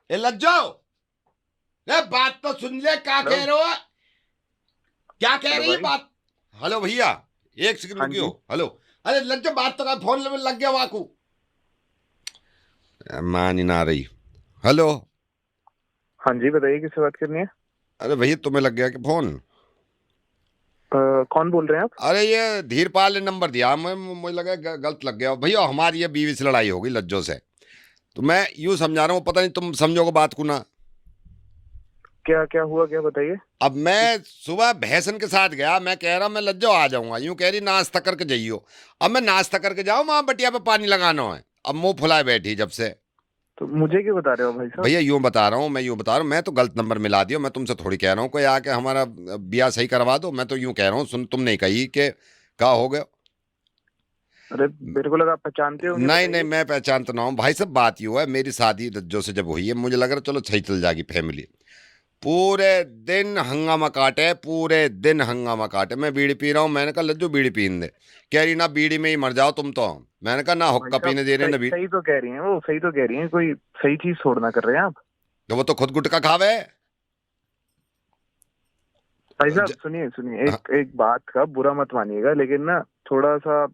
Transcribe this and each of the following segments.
ए लज्जो, ए बात तो सुन ले, क्या हेलो। कह रहे हो? क्या कह हेलो रही है भाई। बात? हेलो भैया, एक सेकंड हाँ रुकियो। जी। हेलो। अरे लज्जो, बात तो कर, फोन में लग गया वाकू। मान ही ना रही। हेलो। हाँ जी, बताइए किससे बात करनी है। अरे भैया, तुम्हें लग गया कि फोन? कौन बोल रहे हैं आप? अरे ये धीरपाल ने नंबर दिया, मैं मुझे लगा गलत लग गया भैया। हमारी ये बीवी से लड़ाई हो गई लज्जो से, तो मैं यूं समझा रहा हूँ, पता नहीं तुम समझोगे बात को ना। क्या क्या हुआ, क्या बताइए। अब मैं सुबह भैंसन के साथ गया, मैं कह रहा हूं मैं लज्जो आ जाऊंगा, यूं कह रही नाश्ता करके जाइयो। अब मैं नाश्ता करके जाऊं, वहां बटिया पे पानी लगाना है। अब मुंह फुलाए बैठी जब से। तो मुझे क्यों बता रहे हो भाई साहब? भैया यूं बता रहा हूँ, मैं यूं बता रहा हूँ, मैं तो गलत नंबर मिला दिया। मैं तुमसे थोड़ी कह रहा हूँ कोई आके हमारा बिया सही करवा दो। मैं तो यूं कह रहा हूँ, सुन, तुम नहीं कही कि का हो गया। अरे, मेरे को लगा आप पहचानते होंगे, नहीं नहीं, बताइए। मैं पहचानता ना हूँ भाई। सब बात ये हुआ है, मेरी शादी लज्जो से जब हुई है, मुझे लग रहा है चलो सही चल जाएगी फैमिली। पूरे दिन हंगामा काटे, पूरे दिन हंगामा काटे। मैं बीड़ी पी रहा हूँ, मैंने कहा लज्जू बीड़ी पीने दे। कह रही ना बीड़ी में ही मर जाओ तुम तो। मैंने कहा ना भाई हुक्का साहब, पीने दे रहे सही ना बीड़ी। सही तो कह रही हैं, वो सही तो कह रही हैं, कोई सही चीज छोड़ना कर रहे हैं आप। तो वो तो खुद गुटखा खावे। भाई ज, साहब, सुनिए सुनिए, हाँ, एक एक बात का बुरा मत मानिएगा, लेकिन ना थोड़ा सा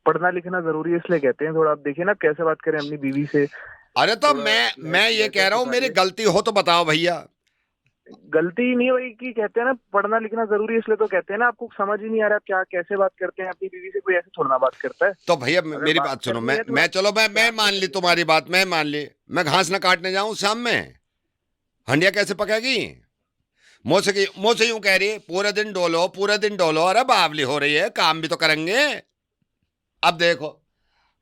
पढ़ना लिखना जरूरी है, इसलिए कहते हैं। थोड़ा आप देखिए ना, कैसे बात करें अपनी बीवी से। अरे तो थोड़ा मैं ये लहजा कह रहा हूँ, मेरी सुधारिए। गलती हो तो बताओ भैया। गलती ही नहीं है भाई, की कहते हैं ना पढ़ना लिखना जरूरी है, इसलिए तो कहते हैं ना। आपको समझ ही नहीं आ रहा, आप क्या कैसे बात करते हैं अपनी बीवी से? कोई ऐसे थोड़ा ना बात करता है। तो भैया अगर मेरी बात बात सुनो। करनी मैं है थोड़ा मैं चलो मैं प्यार से मान ली करिए ना। तुम्हारी बात, मैं मान ली। मैं घास ना काटने जाऊं शाम में, हंडिया कैसे पकेगी? मुझसे यूं कह रही है पूरे दिन डोलो, पूरे दिन डोलो। अरे बावली हो रही है, काम भी तो करेंगे। अब देखो,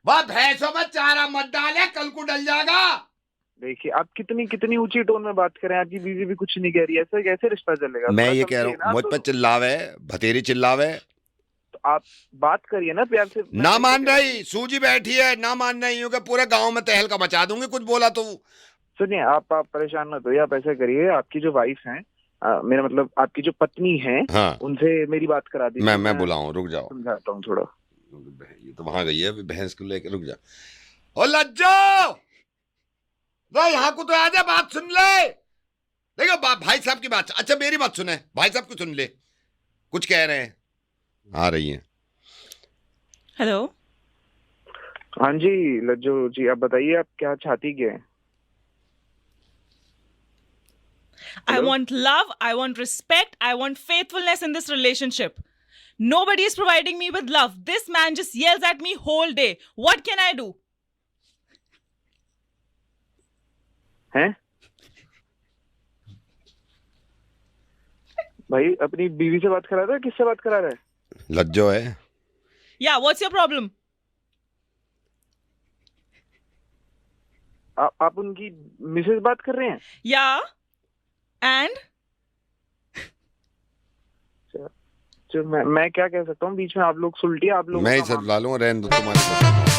वह भैंसों में चारा मत डाले, कल को डल जाएगा। देखिए, आप कितनी कितनी ऊंची टोन में बात करें, आपकी बीवी भी कुछ नहीं कह रही है, ऐसे कैसे रिश्ता चलेगा? मैं थोड़ा ये कह रहा समझिए हूँ, ना आप मुझ तो। पर चिल्लावे, भतेरी चिल्लावे। तो आप बात करिए ना प्यार से, मैं ना वही तो मान कह रहा हूँ रही, कि सूजी बैठी है, ना मान रही हूँ कि पूरे गांव में तहलका मचा दूंगी कुछ बोला तो। सुनिए, आप परेशान मत होइए। आप ऐसा करिए, आपकी जो वाइफ है, मेरा मतलब आपकी जो पत्नी है, हाँ, उनसे मेरी बात करा दीजिए। मैं मैं बुलाऊं, रुक जाओ। समझाता हूँ थोड़ा। ये तो वहां गई है अभी भैंस को लेकर, रुक जा। ओ लज्जो, रे यहाँ को तो आ जा, बात सुन ले। देखो भाई साहब की बात, अच्छा मेरी बात सुने, भाई साहब की सुन ले, कुछ कह रहे हैं। आ रही है। हेलो। हाँ जी, लज्जो जी, आप बताइए, आप क्या चाहती क्या है? I hello. want love, I want respect, I want faithfulness in this relationship. Nobody is providing me with love. This man just yells at me whole day. What can I do? हैं? भाई, अपनी बीवी से बात करा रहा है, किससे बात करा रहा है? लज्जो है। Yeah, what's your problem? आप उनकी मिसेज बात कर रहे हैं? Yeah, and जो मैं क्या कह सकता हूँ, बीच में आप लोग सुलटिए, आप लोगों मैं ही का सब मामला। ला लूंगा, रहने दो तुम्हारे साथ।